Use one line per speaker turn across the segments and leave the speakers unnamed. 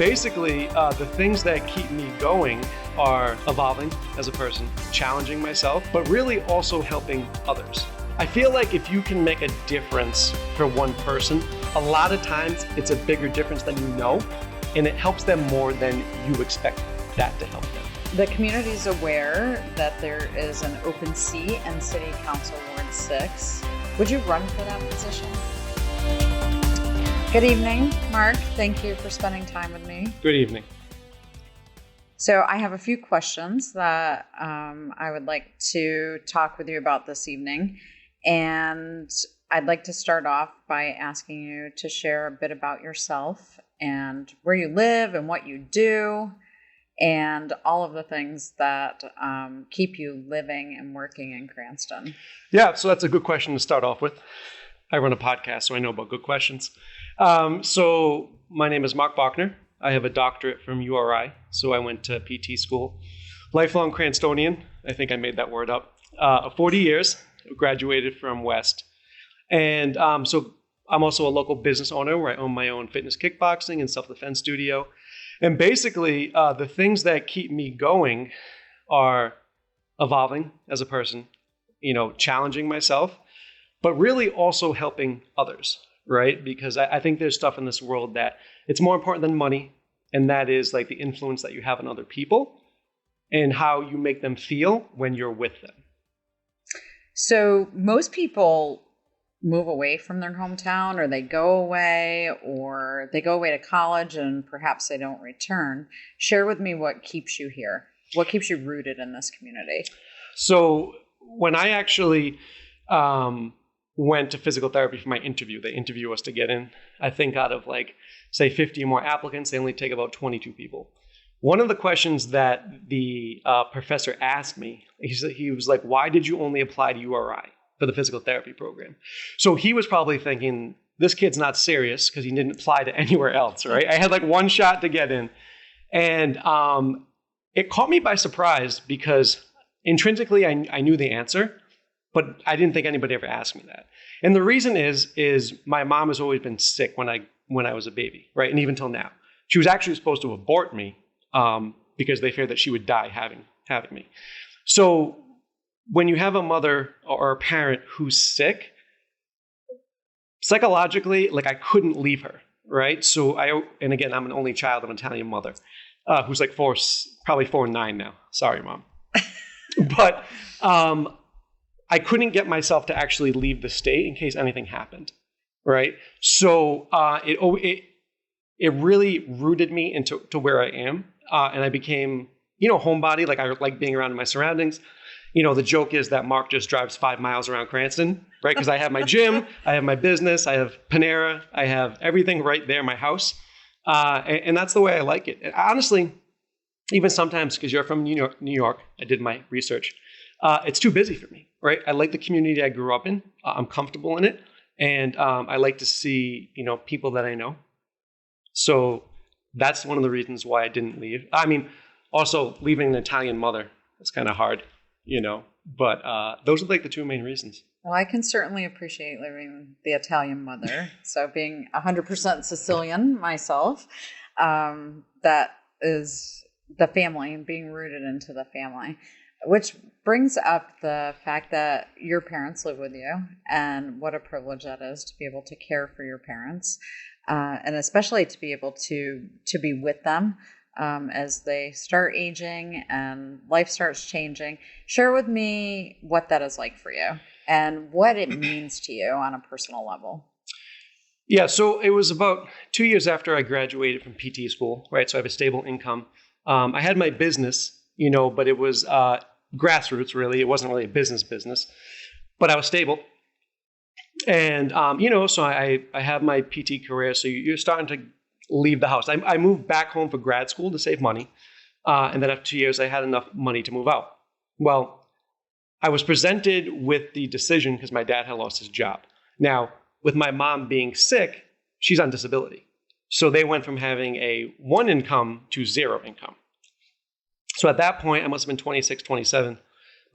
basically, the things that keep me going are evolving as a person, challenging myself, but really also helping others. I feel like if you can make a difference for one person, a lot of times it's a bigger difference than you know, and it helps them more than you expect that to help them.
The community is aware that there is an open seat in City Council Ward 6. Would you run for that position? Good evening, Mark. Thank you for spending time with me.
Good evening.
So I have a few questions that I would like to talk with you about this evening. And I'd like to start off by asking you to share a bit about yourself and where you live and what you do and all of the things that keep you living and working in Cranston.
Yeah, so that's a good question to start off with. I run a podcast, so I know about good questions. So my name is Marc Bochner. I have a doctorate from URI, so I went to PT school. Lifelong Cranstonian, I think I made that word up. 40 years, graduated from West. And so I'm also a local business owner where I own my own fitness kickboxing and self-defense studio. And basically, the things that keep me going are evolving as a person, challenging myself, but really also helping others, right? Because I think there's stuff in this world that it's more important than money, and that is like the influence that you have on other people and how you make them feel when you're with them.
So most people move away from their hometown, or they go away to college and perhaps they don't return. Share with me what keeps you here. What keeps you rooted in this community? So
when I actually went to physical therapy for my interview, they interview us to get in. I think out of say 50 or more applicants, they only take about 22 people. One of the questions that the professor asked me, he was like, why did you only apply to URI for the physical therapy program? So he was probably thinking, this kid's not serious because he didn't apply to anywhere else, right? I had one shot to get in. And it caught me by surprise because intrinsically I knew the answer, but I didn't think anybody ever asked me that. And the reason is my mom has always been sick when I was a baby, right? And even till now. She was actually supposed to abort me because they feared that she would die having me. So when you have a mother or a parent who's sick, psychologically, I couldn't leave her, right? So and again, I'm an only child of an Italian mother who's probably 4'9" now. Sorry, Mom. But I couldn't get myself to actually leave the state in case anything happened, right? So it really rooted me into where I am, and I became homebody. I like being around my surroundings. The joke is that Mark just drives 5 miles around Cranston, right? Because I have my gym, I have my business, I have Panera, I have everything right there, my house, and that's the way I like it. And honestly, even sometimes, because you're from New York, I did my research. It's too busy for me, right? I like the community I grew up in. I'm comfortable in it. And I like to see, people that I know. So that's one of the reasons why I didn't leave. I mean, also leaving an Italian mother, it's kind of hard, but those are the two main reasons.
Well, I can certainly appreciate leaving the Italian mother. So being 100% Sicilian myself, that is the family and being rooted into the family. Which brings up the fact that your parents live with you, and what a privilege that is to be able to care for your parents, and especially to be able to be with them as they start aging and life starts changing. Share with me what that is like for you and what it means to you on a personal level.
Yeah, so it was about 2 years after I graduated from PT school, right? So I have a stable income. I had my business, but it was grassroots, really. It wasn't really a business, but I was stable. And, so I have my PT career. So you're starting to leave the house. I moved back home for grad school to save money. And then after 2 years, I had enough money to move out. Well, I was presented with the decision because my dad had lost his job. Now, with my mom being sick, she's on disability. So they went from having a 1 income to 0 income. So at that point, I must have been 26, 27.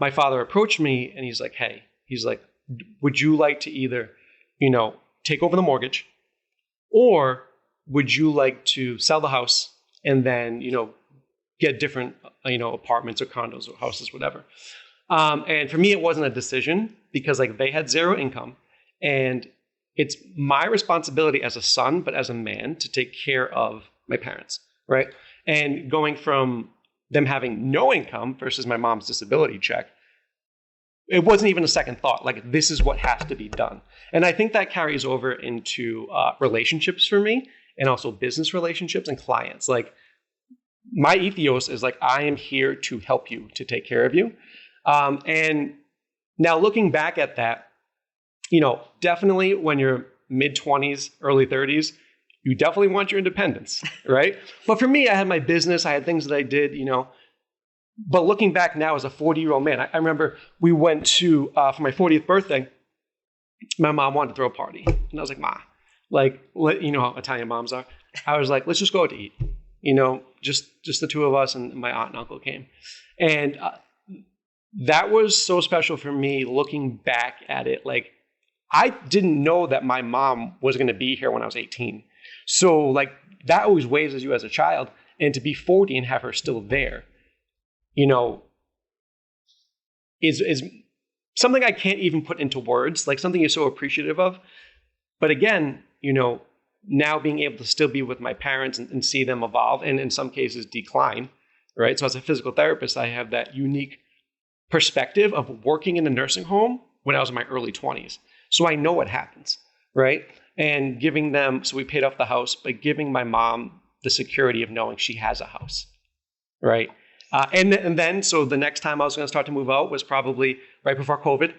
My father approached me and he's like, would you like to either, take over the mortgage, or would you like to sell the house and then, get different, apartments or condos or houses, whatever. And for me, it wasn't a decision because like they had zero income, and it's my responsibility as a son, but as a man, to take care of my parents, right? And going from them having no income versus my mom's disability check, it wasn't even a second thought. Like, this is what has to be done. And I think that carries over into relationships for me, and also business relationships and clients. Like, my ethos is like, I am here to help you, to take care of you. And now looking back at that, definitely when you're mid-20s, early 30s, you definitely want your independence, right? But for me, I had my business, I had things that I did, But looking back now as a 40-year-old man, I remember we went to, for my 40th birthday, my mom wanted to throw a party. And I was like, Ma, you know how Italian moms are. I was like, let's just go out to eat. Just the two of us, and my aunt and uncle came. And that was so special for me looking back at it. Like, I didn't know that my mom was going to be here when I was 18. So like that always weighs as you as a child. And to be 40 and have her still there, is something I can't even put into words, like something you're so appreciative of. But again, now being able to still be with my parents and see them evolve and in some cases decline, right? So as a physical therapist, I have that unique perspective of working in a nursing home when I was in my early 20s. So I know what happens, right? And giving them, so we paid off the house, but giving my mom the security of knowing she has a house, right? And then, so the next time I was going to start to move out was probably right before COVID,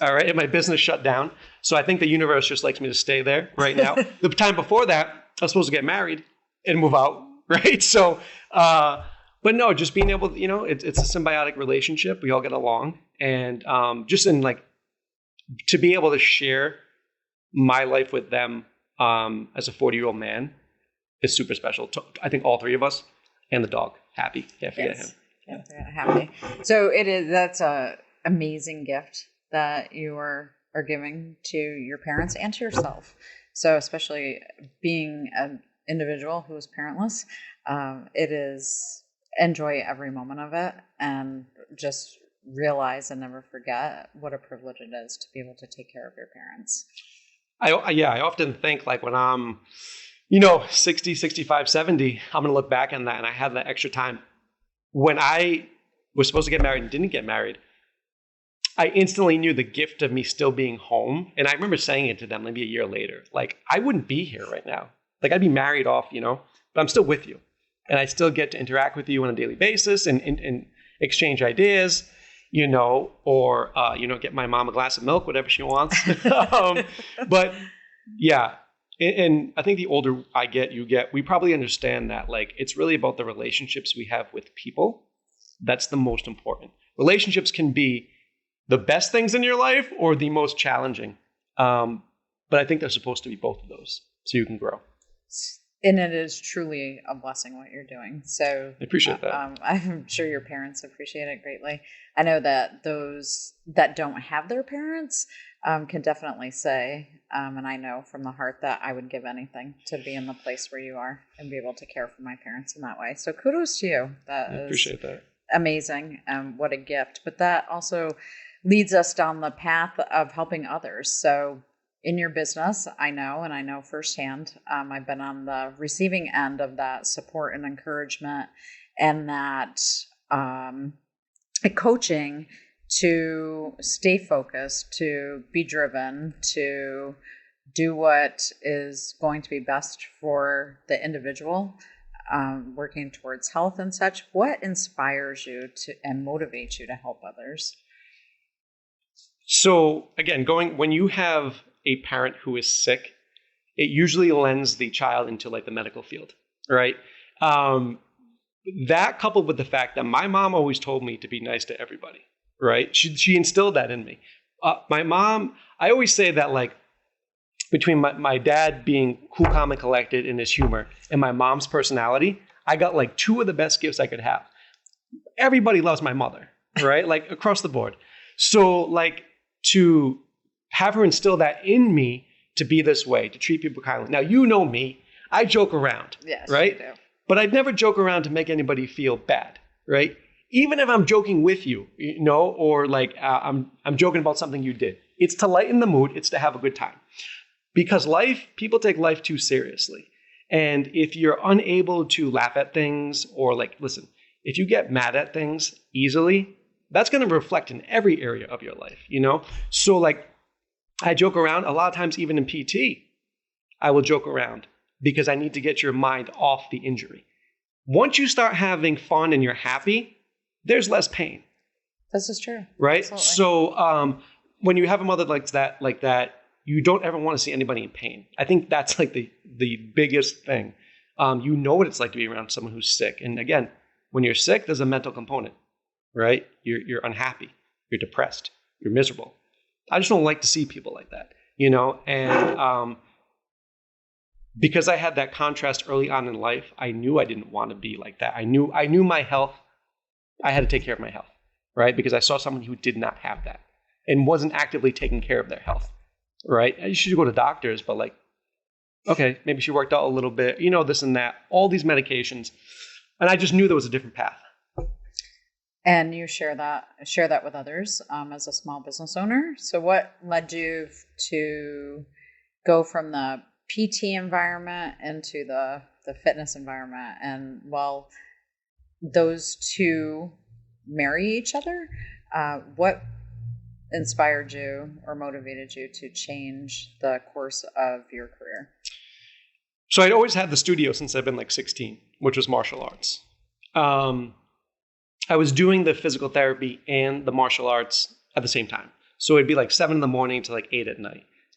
all right? And my business shut down. So I think the universe just likes me to stay there right now. The time before that, I was supposed to get married and move out, right? So, but no, just being able to, it's a symbiotic relationship. We all get along. And just in like, to be able to share my life with them as a 40-year-old man is super special. I think all three of us, and the dog, Happy. Can't forget him.
Can't forget Happy. So that's a amazing gift that you are giving to your parents and to yourself. So especially being an individual who is parentless, it is enjoy every moment of it and just realize and never forget what a privilege it is to be able to take care of your parents.
I often think like when I'm, 60, 65, 70, I'm going to look back on that and I had that extra time. When I was supposed to get married and didn't get married, I instantly knew the gift of me still being home. And I remember saying it to them maybe a year later, like, I wouldn't be here right now. Like, I'd be married off, but I'm still with you. And I still get to interact with you on a daily basis and exchange ideas, or, get my mom a glass of milk, whatever she wants. But yeah. And I think the older I get, we probably understand that, like, it's really about the relationships we have with people. That's the most important. Relationships can be the best things in your life or the most challenging. But I think they're supposed to be both of those so you can grow.
And it is truly a blessing what you're doing. So
I appreciate that.
I'm sure your parents appreciate it greatly. I know that those that don't have their parents can definitely say, and I know from the heart that I would give anything to be in the place where you are and be able to care for my parents in that way. So kudos to you. I appreciate that. Amazing. What a gift. But that also leads us down the path of helping others. So in your business, I know firsthand, I've been on the receiving end of that support and encouragement and that coaching to stay focused, to be driven, to do what is going to be best for the individual, working towards health and such. What inspires you and motivates you to help others?
So again, when you have a parent who is sick, it usually lends the child into like the medical field, right? That coupled with the fact that my mom always told me to be nice to everybody, right? She instilled that in me. My mom, I always say that like between my dad being cool, calm, and collected in his humor and my mom's personality, I got like two of the best gifts I could have. Everybody loves my mother, right? Like across the board. So like to have her instill that in me to be this way, to treat people kindly. Now, you know me, I joke around, yes, right? You do. But I'd never joke around to make anybody feel bad, right? Even if I'm joking with you, or like I'm joking about something you did. It's to lighten the mood. It's to have a good time. Because people take life too seriously. And if you're unable to laugh at things or listen, if you get mad at things easily, that's going to reflect in every area of your life, So I joke around a lot of times, even in PT, I will joke around because I need to get your mind off the injury. Once you start having fun and you're happy, there's less pain.
This is true.
Right?
Absolutely.
So when you have a mother like that, you don't ever want to see anybody in pain. I think that's the biggest thing. You know what it's like to be around someone who's sick. And again, when you're sick, there's a mental component, right? You're unhappy, you're depressed, you're miserable. I just don't like to see people like that, And because I had that contrast early on in life, I knew I didn't want to be like that. I knew my health. I had to take care of my health, right? Because I saw someone who did not have that and wasn't actively taking care of their health. Right? You should go to doctors, but okay, maybe she worked out a little bit, this and that, all these medications. And I just knew there was a different path.
And you share that with others as a small business owner. So what led you to go from the PT environment into the fitness environment? And while those two marry each other, what inspired you or motivated you to change the course of your career?
So I'd always had the studio since I've been 16, which was martial arts. I was doing the physical therapy and the martial arts at the same time. So it'd be 7 a.m. to 8 p.m.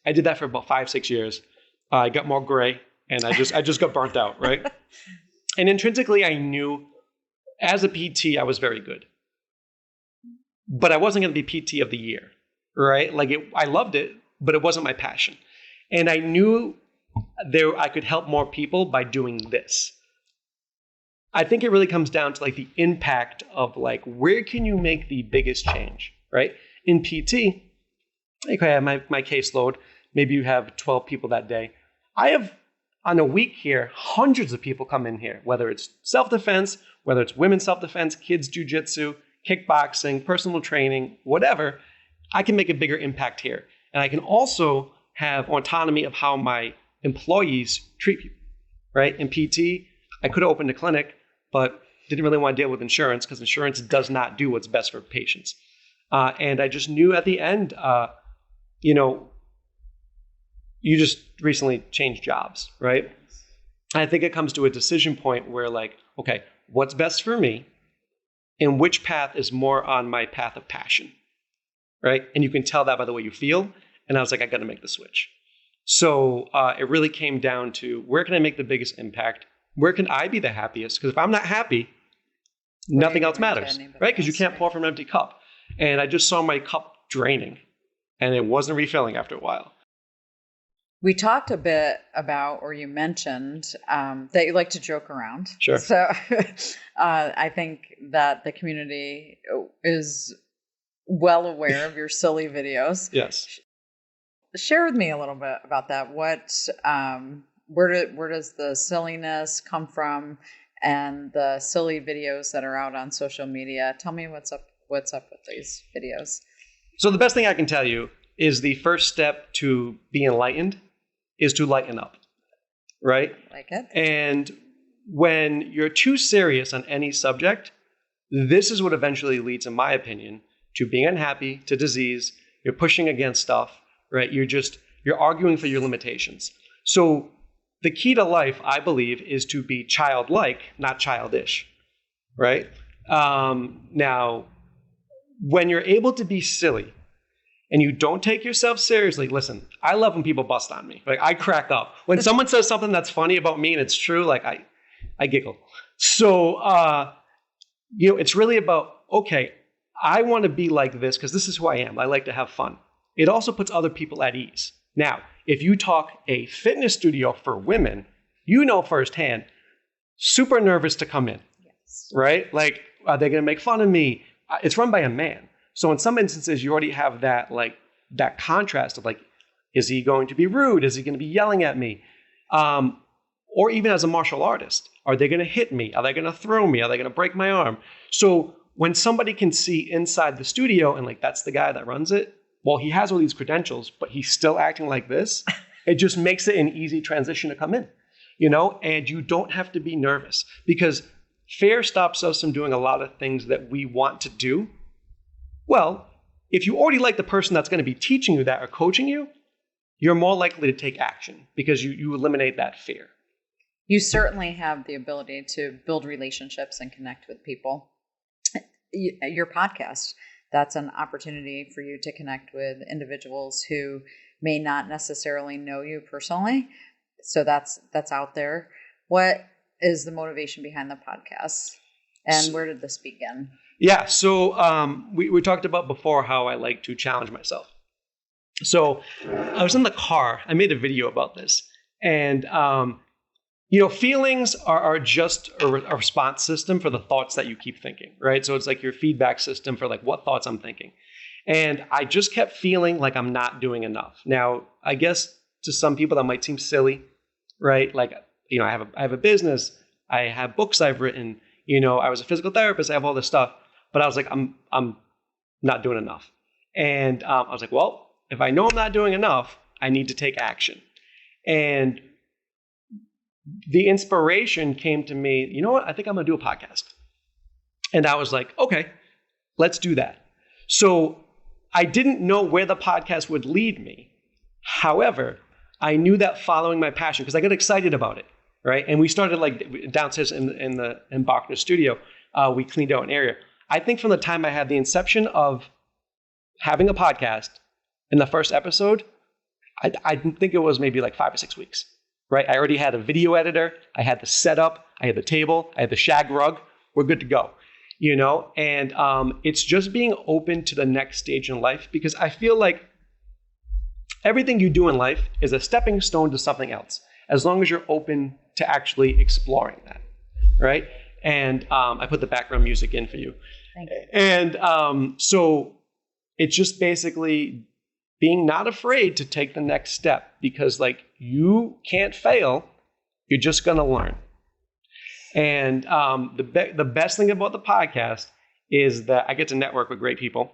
I did that for about 5-6 years. I got more gray and I just got burnt out, right? And intrinsically, I knew as a PT, I was very good. But I wasn't going to be PT of the year, right? I loved it, but it wasn't my passion. And I knew I could help more people by doing this. I think it really comes down to the impact of where can you make the biggest change, right? In PT, I have my caseload. Maybe you have 12 people that day. I have, on a week here, hundreds of people come in here, whether it's self-defense, whether it's women's self-defense, kids jiu-jitsu, kickboxing, personal training, whatever. I can make a bigger impact here. And I can also have autonomy of how my employees treat people, right? In PT, I could have opened a clinic, but didn't really want to deal with insurance because insurance does not do what's best for patients. And I just knew at the end, you just recently changed jobs, right? I think it comes to a decision point where okay, what's best for me? And which path is more on my path of passion, right? And you can tell that by the way you feel. And I was I got to make the switch. So it really came down to where can I make the biggest impact? Where can I be the happiest? Because if I'm not happy, nothing else matters, right? Because you can't pour from an empty cup. And I just saw my cup draining and it wasn't refilling after a while.
We talked a bit about, or you mentioned that you like to joke around.
Sure.
So I think that the community is well aware of your silly videos.
Yes.
Share with me a little bit about that. Where does the silliness come from, and the silly videos that are out on social media? Tell me what's up with these videos.
So the best thing I can tell you is the first step to be enlightened is to lighten up, right?
Like it.
And when you're too serious on any subject, this is what eventually leads, in my opinion, to being unhappy, to disease. You're pushing against stuff, right? You're arguing for your limitations. So the key to life, I believe, is to be childlike, not childish, right? Now, when you're able to be silly and you don't take yourself seriously, listen, I love when people bust on me. I crack up. When someone says something that's funny about me and it's true, I giggle. So, it's really about, okay, I want to be like this because this is who I am. I like to have fun. It also puts other people at ease. Now, if you talk a fitness studio for women, firsthand, super nervous to come in, yes. Right? Are they going to make fun of me? It's run by a man. So in some instances, you already have that, that contrast of is he going to be rude? Is he going to be yelling at me? Or even as a martial artist, are they going to hit me? Are they going to throw me? Are they going to break my arm? So when somebody can see inside the studio and like, that's the guy that runs it, well, he has all these credentials, but he's still acting like this. It just makes it an easy transition to come in, and you don't have to be nervous because fear stops us from doing a lot of things that we want to do. Well, if you already like the person that's going to be teaching you that or coaching you, you're more likely to take action because you eliminate that fear.
You certainly have the ability to build relationships and connect with people. Your podcast, that's an opportunity for you to connect with individuals who may not necessarily know you personally. So that's out there. What is the motivation behind the podcast? And where did this begin?
Yeah, so we talked about before how I like to challenge myself. So I was in the car. I made a video about this. And, feelings are just a response system for the thoughts that you keep thinking, right? So it's like your feedback system for like what thoughts I'm thinking. And I just kept feeling like I'm not doing enough. Now, I guess to some people that might seem silly, right? Like, I have a business. I have books I've written. I was a physical therapist. I have all this stuff. But I was like, I'm not doing enough. And I was like, well, if I know I'm not doing enough, I need to take action. And the inspiration came to me, you know what? I think I'm going to do a podcast. And I was like, okay, let's do that. So I didn't know where the podcast would lead me. However, I knew that following my passion, because I got excited about it, right? And we started like downstairs in Bochner studio. We cleaned out an area. I think from the time I had the inception of having a podcast in the first episode, I think it was maybe like 5 or 6 weeks. Right? I already had a video editor. I had the setup. I had the table. I had the shag rug. We're good to go. And it's just being open to the next stage in life because I feel like everything you do in life is a stepping stone to something else, as long as you're open to actually exploring that. Right? And I put the background music in for you.
Thank you.
And so it's just basically being not afraid to take the next step because like you can't fail, you're just going to learn. And the best thing about the podcast is that I get to network with great people.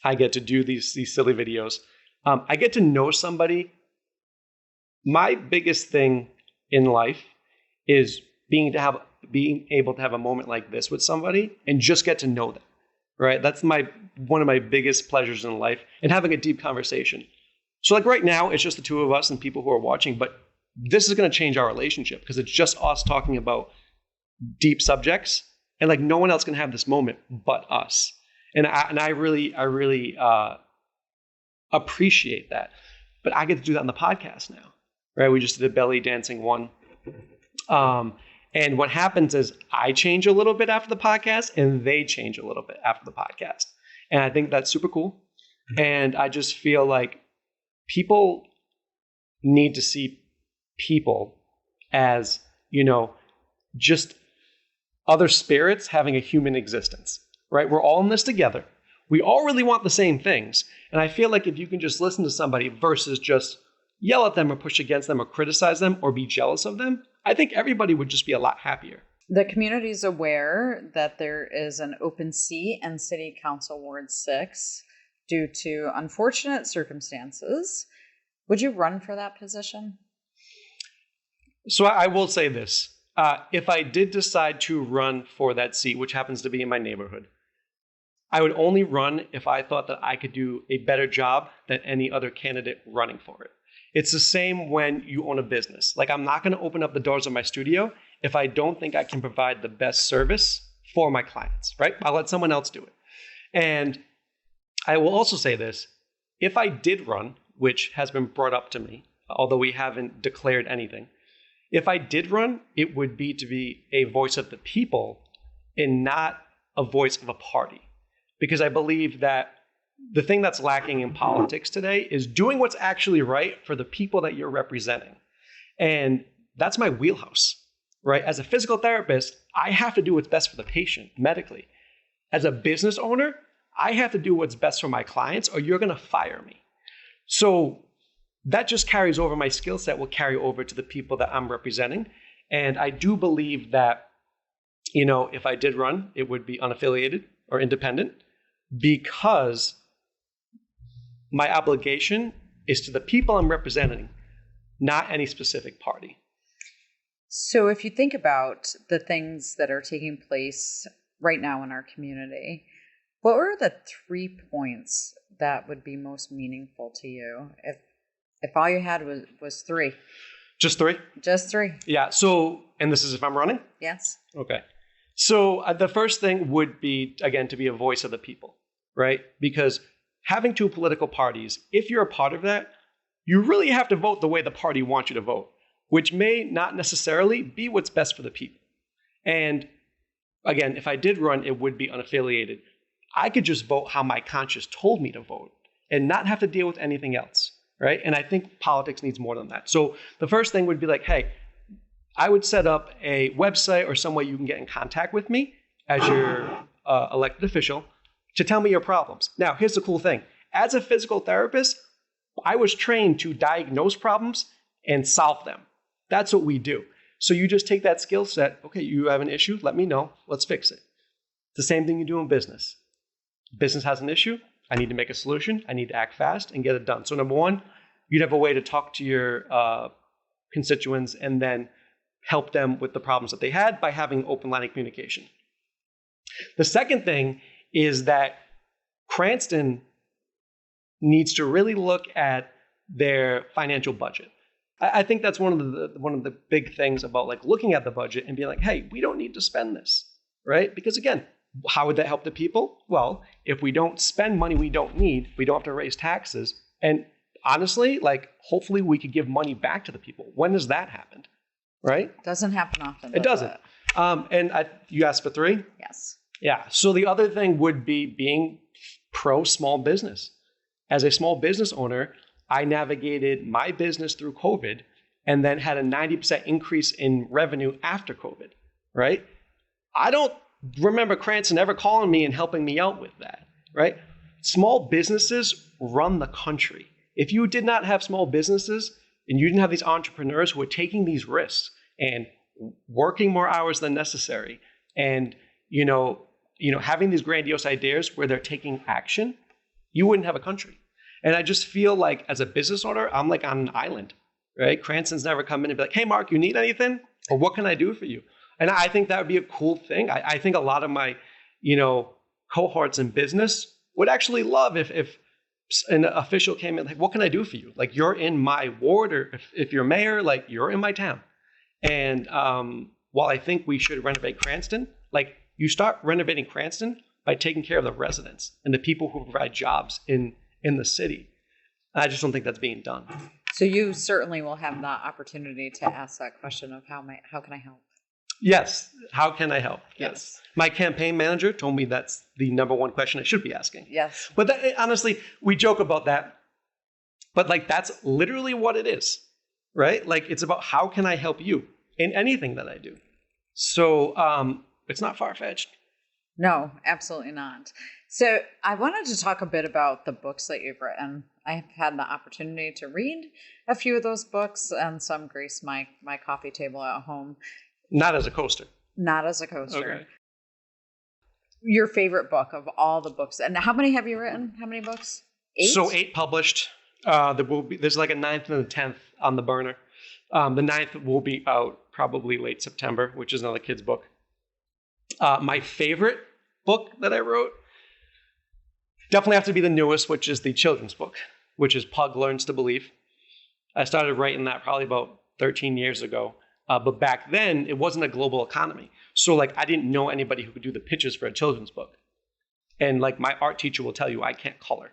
I get to do these silly videos. I get to know somebody. My biggest thing in life is being able to have a moment like this with somebody and just get to know them. Right? That's one of my biggest pleasures in life, and having a deep conversation. So like right now, it's just the two of us and people who are watching, but this is going to change our relationship because it's just us talking about deep subjects, and like no one else can have this moment but us. And I really appreciate that. But I get to do that on the podcast now, right? We just did a belly dancing one. And what happens is I change a little bit after the podcast and they change a little bit after the podcast. And I think that's super cool. And I just feel like people need to see people as, just other spirits having a human existence, right? We're all in this together. We all really want the same things. And I feel like if you can just listen to somebody versus just yell at them or push against them or criticize them or be jealous of them, I think everybody would just be a lot happier.
The community is aware that there is an open seat in City Council Ward 6 due to unfortunate circumstances. Would you run for that position?
So I will say this. If I did decide to run for that seat, which happens to be in my neighborhood, I would only run if I thought that I could do a better job than any other candidate running for it. It's the same when you own a business. Like, I'm not going to open up the doors of my studio if I don't think I can provide the best service for my clients, right? I'll let someone else do it. And I will also say this. If I did run, which has been brought up to me, although we haven't declared anything, if I did run, it would be to be a voice of the people and not a voice of a party. Because I believe that the thing that's lacking in politics today is doing what's actually right for the people that you're representing. And that's my wheelhouse, right? As a physical therapist, I have to do what's best for the patient medically. As a business owner, I have to do what's best for my clients or you're going to fire me. So that just carries over. My skill set will carry over to the people that I'm representing. And I do believe that, if I did run, it would be unaffiliated or independent, because my obligation is to the people I'm representing, not any specific party.
So if you think about the things that are taking place right now in our community, what were the 3 points that would be most meaningful to you if all you had was 3?
Just 3?
Just 3.
Yeah. So, and this is if I'm running?
Yes.
Okay. So the first thing would be, again, to be a voice of the people, right? Because having 2 political parties, if you're a part of that, you really have to vote the way the party wants you to vote, which may not necessarily be what's best for the people. And again, if I did run, it would be unaffiliated. I could just vote how my conscience told me to vote and not have to deal with anything else, right? And I think politics needs more than that. So the first thing would be like, hey, I would set up a website or some way you can get in contact with me as your elected official to tell me your problems. Now, here's the cool thing. As a physical therapist, I was trained to diagnose problems and solve them. That's what we do. So you just take that skill set. Okay, you have an issue. Let me know. Let's fix it. The same thing you do in business. Business has an issue. I need to make a solution. I need to act fast and get it done. So number one, you'd have a way to talk to your constituents and then help them with the problems that they had by having open line of communication. The second thing is that Cranston needs to really look at their financial budget. I think that's one of the big things about like looking at the budget and being like, hey, we don't need to spend this, right? Because again, how would that help the people? Well, if we don't spend money we don't need, we don't have to raise taxes. And honestly, like hopefully we could give money back to the people. When has that happened? Right?
Doesn't happen often.
It doesn't. You asked for 3?
Yes.
Yeah. So the other thing would be being pro small business. As a small business owner, I navigated my business through COVID and then had a 90% increase in revenue after COVID, right? I don't remember Cranston ever calling me and helping me out with that, right? Small businesses run the country. If you did not have small businesses and you didn't have these entrepreneurs who are taking these risks and working more hours than necessary and, having these grandiose ideas where they're taking action, you wouldn't have a country. And I just feel like as a business owner, I'm like on an island, right? Cranston's never come in and be like, hey, Mark, you need anything? Or what can I do for you? And I think that would be a cool thing. I think a lot of my, cohorts in business would actually love if an official came in, like, what can I do for you? Like, you're in my ward, or if you're mayor, like, you're in my town. And while I think we should renovate Cranston, like, you start renovating Cranston by taking care of the residents and the people who provide jobs in the city. I just don't think that's being done.
So you certainly will have the opportunity to ask that question of how can I help?
Yes. How can I help? Yes. My campaign manager told me that's the number one question I should be asking.
Yes.
But honestly, we joke about that. But like, that's literally what it is, right? Like, it's about how can I help you in anything that I do? So it's not far-fetched.
No, absolutely not. So I wanted to talk a bit about the books that you've written. I have had the opportunity to read a few of those books, and some grace my coffee table at home.
Not as a coaster.
Not as a coaster.
Okay.
Your favorite book of all the books. And how many have you written? How many books? 8?
So 8 published. There's like a 9th and a 10th on the burner. The 9th will be out probably late September, which is another kid's book. My favorite book that I wrote definitely have to be the newest, which is the children's book, which is Pug Learns to Believe. I started writing that probably about 13 years ago. But back then, it wasn't a global economy. So like, I didn't know anybody who could do the pitches for a children's book. And like, my art teacher will tell you, I can't color,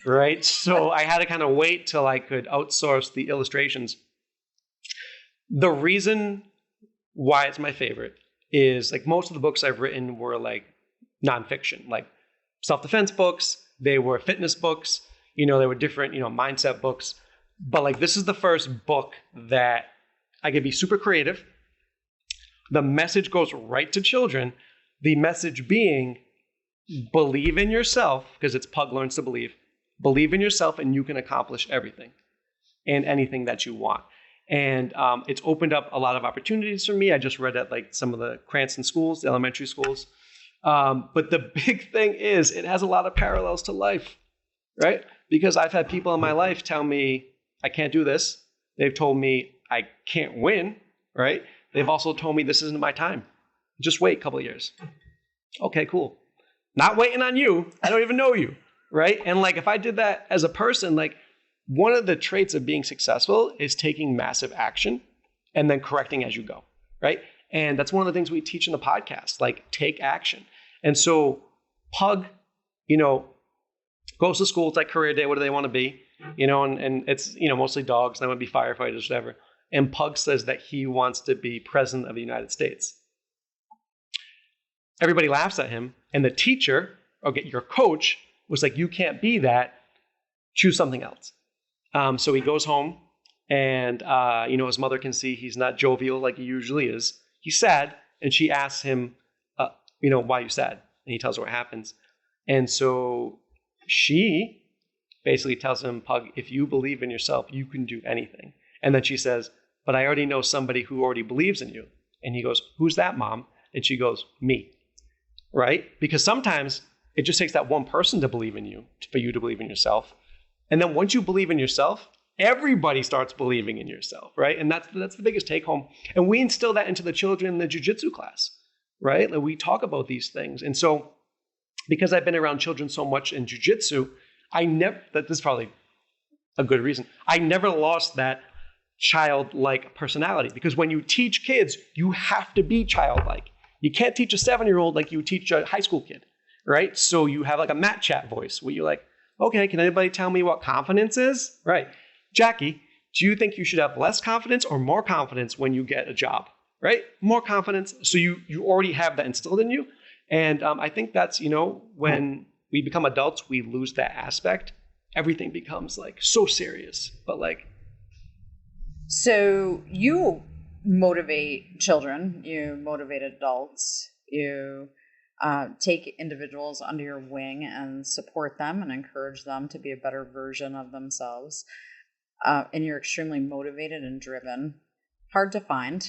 right? So I had to kind of wait till I could outsource the illustrations. The reason why it's my favorite is like, most of the books I've written were like nonfiction, like self-defense books. They were fitness books. They were different, mindset books. But like, this is the first book that I could be super creative. The message goes right to children. The message being, believe in yourself, because it's Pug Learns to Believe. Believe in yourself and you can accomplish everything. and anything that you want. And it's opened up a lot of opportunities for me. I just read at like some of the Cranston schools, the elementary schools. But the big thing is it has a lot of parallels to life, right? Because I've had people in my life tell me, I can't do this. They've told me I can't win, right? They've also told me this isn't my time. Just wait a couple of years. Okay, cool. Not waiting on you. I don't even know you, right? And like if I did that as a person, like one of the traits of being successful is taking massive action and then correcting as you go, right? And that's one of the things we teach in the podcast, like take action. And so Pug, goes to school. It's like career day. What do they want to be? And it's, mostly dogs. They want to be firefighters, whatever. And Pug says that he wants to be president of the United States. Everybody laughs at him. And the teacher, your coach, was like, you can't be that. Choose something else. So he goes home and, his mother can see he's not jovial like he usually is. He's sad. And she asks him, why are you sad? And he tells her what happens. And so she basically tells him, Pug, if you believe in yourself, you can do anything. And then she says, but I already know somebody who already believes in you. And he goes, who's that, Mom? And she goes, me. Right? Because sometimes it just takes that one person to believe in you, for you to believe in yourself. And then once you believe in yourself, everybody starts believing in yourself, right? And that's the biggest take home. And we instill that into the children in the jiu-jitsu class, right? Like we talk about these things. And so because I've been around children so much in jiu-jitsu, this is probably a good reason, I never lost that childlike personality. Because when you teach kids, you have to be childlike. You can't teach a 7-year-old like you teach a high school kid, right? So you have like a Matt Chat voice where you're like, okay, can anybody tell me what confidence is? Right. Jackie, do you think you should have less confidence or more confidence when you get a job? Right? More confidence. So you already have that instilled in you. And I think that's, when we become adults, we lose that aspect. Everything becomes like so serious, but like.
So you motivate children, you motivate adults, you take individuals under your wing and support them and encourage them to be a better version of themselves. And you're extremely motivated and driven. Hard to find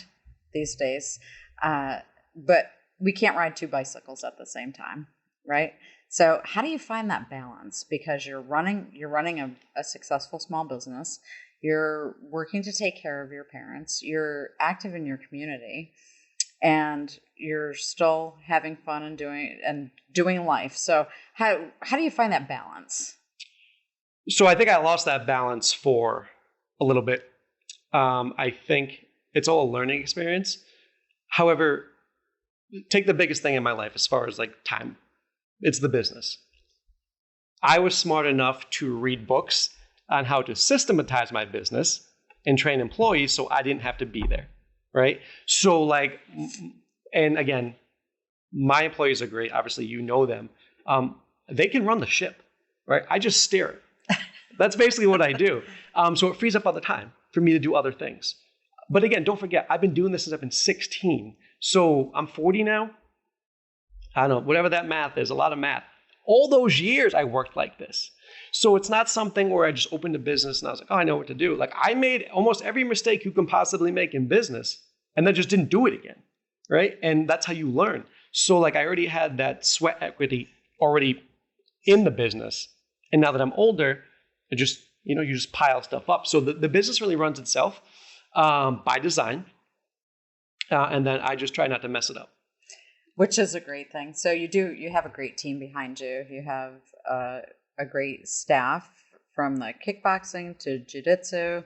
these days. But we can't ride 2 bicycles at the same time, right? So how do you find that balance? Because you're running a successful small business. You're working to take care of your parents. You're active in your community. And you're still having fun and doing life. So how do you find that balance?
So I think I lost that balance for a little bit. I think it's all a learning experience. However, take the biggest thing in my life as far as like time. It's the business. I was smart enough to read books on how to systematize my business and train employees so I didn't have to be there. Right? So like, and again, my employees are great. Obviously, you know them. They can run the ship, right? I just steer it. That's basically what I do. So it frees up other time for me to do other things. But again, don't forget, I've been doing this since I've been 16. So I'm 40 now. I don't know, whatever that math is, a lot of math. All those years I worked like this. So it's not something where I just opened a business and I was like, oh, I know what to do. Like I made almost every mistake you can possibly make in business and then just didn't do it again, right? And that's how you learn. So like I already had that sweat equity already in the business. And now that I'm older, I just, you just pile stuff up. So the business really runs itself by design. And then I just try not to mess it up.
Which is a great thing. So you have a great team behind you. You have a great staff from the kickboxing to jiu-jitsu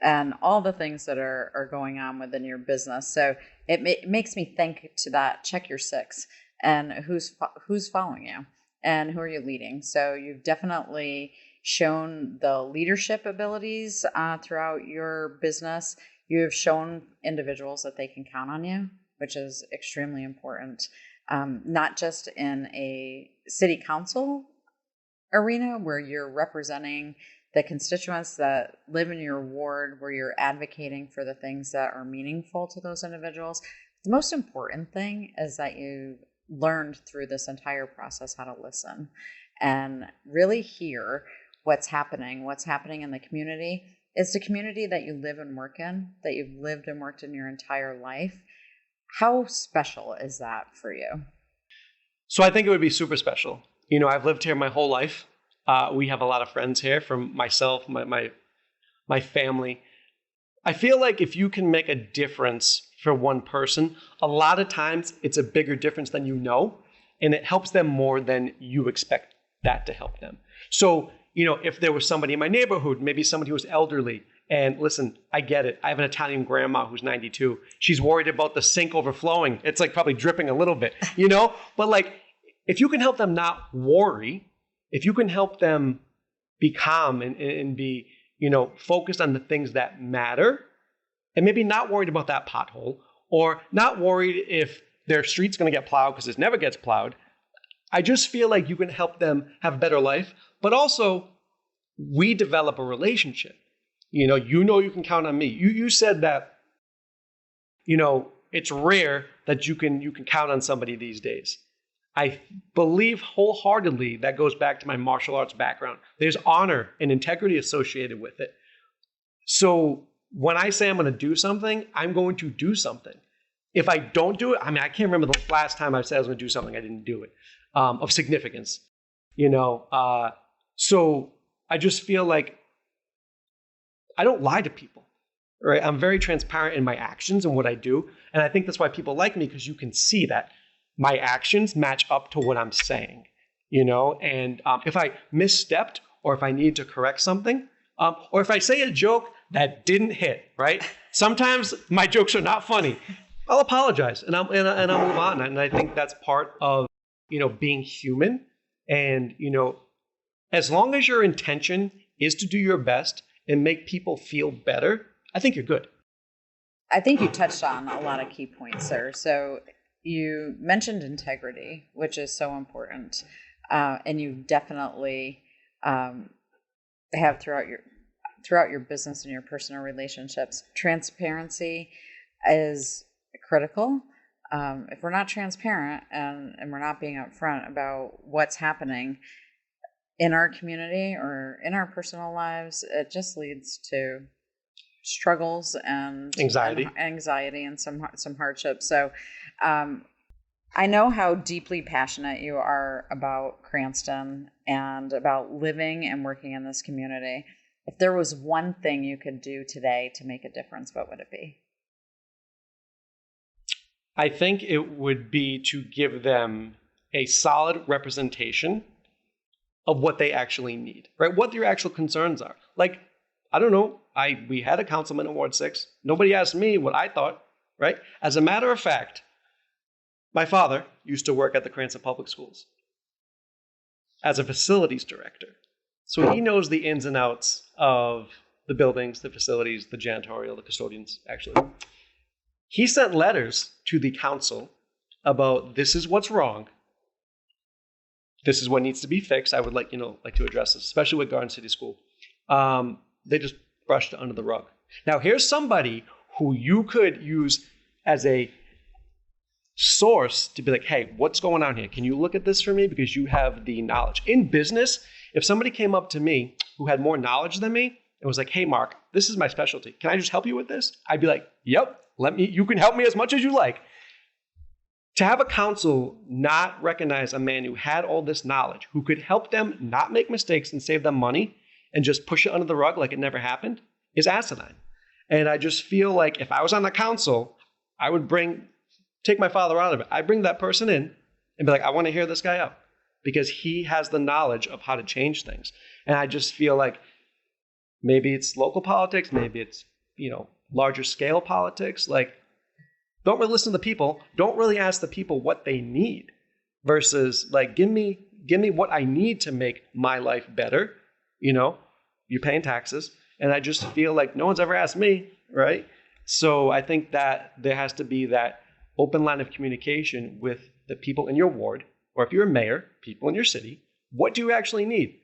and all the things that are going on within your business. So it makes me think to that, check your 6 and who's following you and who are you leading. So you've definitely shown the leadership abilities throughout your business. You have shown individuals that they can count on you, which is extremely important, not just in a city council arena where you're representing the constituents that live in your ward, where you're advocating for the things that are meaningful to those individuals. The most important thing is that you learned through this entire process how to listen and really hear what's happening in the community. It's the community that you live and work in, that you've lived and worked in your entire life. How special is that for you?
So I think it would be super special. I've lived here my whole life. We have a lot of friends here, from myself, my family. I feel like if you can make a difference for one person, a lot of times it's a bigger difference than you know, and it helps them more than you expect that to help them. So, if there was somebody in my neighborhood, maybe somebody who was elderly, and listen, I get it. I have an Italian grandma who's 92. She's worried about the sink overflowing. It's like probably dripping a little bit, But like, if you can help them not worry, if you can help them be calm and be, focused on the things that matter, and maybe not worried about that pothole, or not worried if their street's going to get plowed because it never gets plowed. I just feel like you can help them have a better life, but also we develop a relationship. You can count on me. You said that, it's rare that you can count on somebody these days. I believe wholeheartedly that goes back to my martial arts background. There's honor and integrity associated with it. So when I say I'm going to do something, I'm going to do something. If I don't do it, I can't remember the last time I said I was going to do something, I didn't do it, of significance. So I just feel like I don't lie to people, right? I'm very transparent in my actions and what I do. And I think that's why people like me, because you can see that my actions match up to what I'm saying, And if I misstepped, or if I need to correct something, or if I say a joke that didn't hit, right? Sometimes my jokes are not funny. I'll apologize and I'll move on. And I think that's part of, being human. And, as long as your intention is to do your best and make people feel better, I think you're good.
I think you touched on a lot of key points there. So you mentioned integrity, which is so important. And you definitely have throughout your business and your personal relationships. Transparency is critical. If we're not transparent and we're not being upfront about what's happening in our community or in our personal lives, it just leads to struggles and anxiety and some hardship. So I know how deeply passionate you are about Cranston and about living and working in this community. If there was one thing you could do today to make a difference, what would it be?
I think it would be to give them a solid representation of what they actually need, right? What their actual concerns are. Like, I don't know, we had a councilman in Ward 6. Nobody asked me what I thought, right? As a matter of fact, my father used to work at the Cranston Public Schools as a facilities director. So he knows the ins and outs of the buildings, the facilities, the janitorial, the custodians, actually. He sent letters to the council about this is what's wrong. This is what needs to be fixed. I would like to address this, especially with Garden City School. They just brushed it under the rug. Now, here's somebody who you could use as a source to be like, hey, what's going on here? Can you look at this for me? Because you have the knowledge. In business, if somebody came up to me who had more knowledge than me and was like, hey, Mark, this is my specialty. Can I just help you with this? I'd be like, yep, you can help me as much as you like. To have a council not recognize a man who had all this knowledge, who could help them not make mistakes and save them money and just push it under the rug like it never happened, is asinine. And I just feel like if I was on the council, I would take my father out of it. I'd bring that person in and be like, I want to hear this guy out because he has the knowledge of how to change things. And I just feel like maybe it's local politics, maybe it's, larger scale politics. Like, don't really listen to the people. Don't really ask the people what they need versus like, give me what I need to make my life better. You're paying taxes. And I just feel like no one's ever asked me, right? So I think that there has to be that open line of communication with the people in your ward, or if you're a mayor, people in your city. What do you actually need?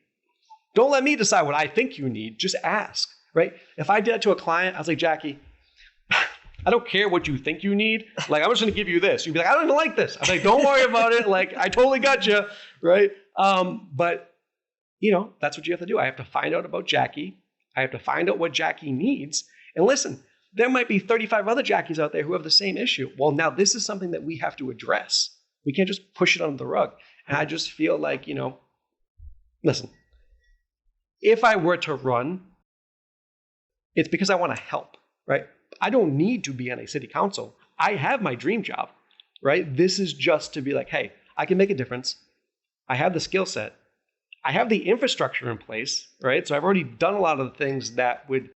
Don't let me decide what I think you need. Just ask, right? If I did that to a client, I was like, Jackie, I don't care what you think you need. Like, I'm just going to give you this. You'd be like, I don't even like this. I'm like, don't worry about it. Like, I totally got you, right? But, that's what you have to do. I have to find out about Jackie. I have to find out what Jackie needs. And listen, there might be 35 other Jackies out there who have the same issue. Well, now this is something that we have to address. We can't just push it under the rug. And I just feel like, listen, if I were to run, it's because I want to help, right? I don't need to be on a city council. I have my dream job, right? This is just to be like, hey, I can make a difference. I have the skill set. I have the infrastructure in place, right? So I've already done a lot of the things that would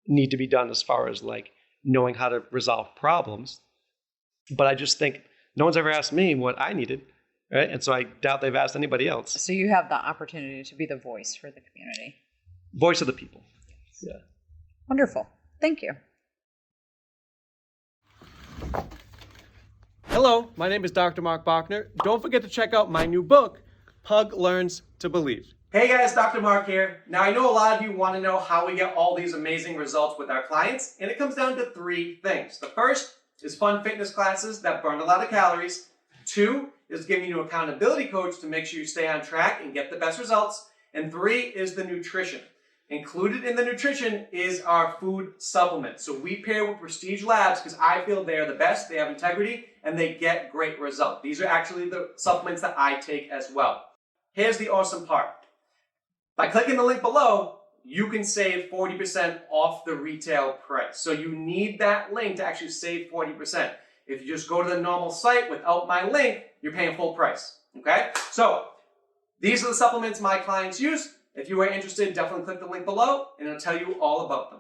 need to be done as far as like knowing how to resolve problems. But I just think no one's ever asked me what I needed, right? And so I doubt they've asked anybody else.
So you have the opportunity to be the voice for the community.
Voice of the people. Yeah.
Wonderful. Thank you.
Hello, my name is Dr. Marc Bochner. Don't forget to check out my new book, Pug Learns to Believe. Hey guys, Dr. Marc here. Now I know a lot of you want to know how we get all these amazing results with our clients, and it comes down to 3 things. The first is fun fitness classes that burn a lot of calories. 2 is giving you an accountability coach to make sure you stay on track and get the best results. And 3 is the nutrition. Included in the nutrition is our food supplement. So we pair with Prestige Labs because I feel they are the best, they have integrity, and they get great results. These are actually the supplements that I take as well. Here's the awesome part. By clicking the link below, you can save 40% off the retail price. So you need that link to actually save 40%. If you just go to the normal site without my link, you're paying full price, okay? So these are the supplements my clients use. If you are interested, definitely click the link below and it'll tell you all about them.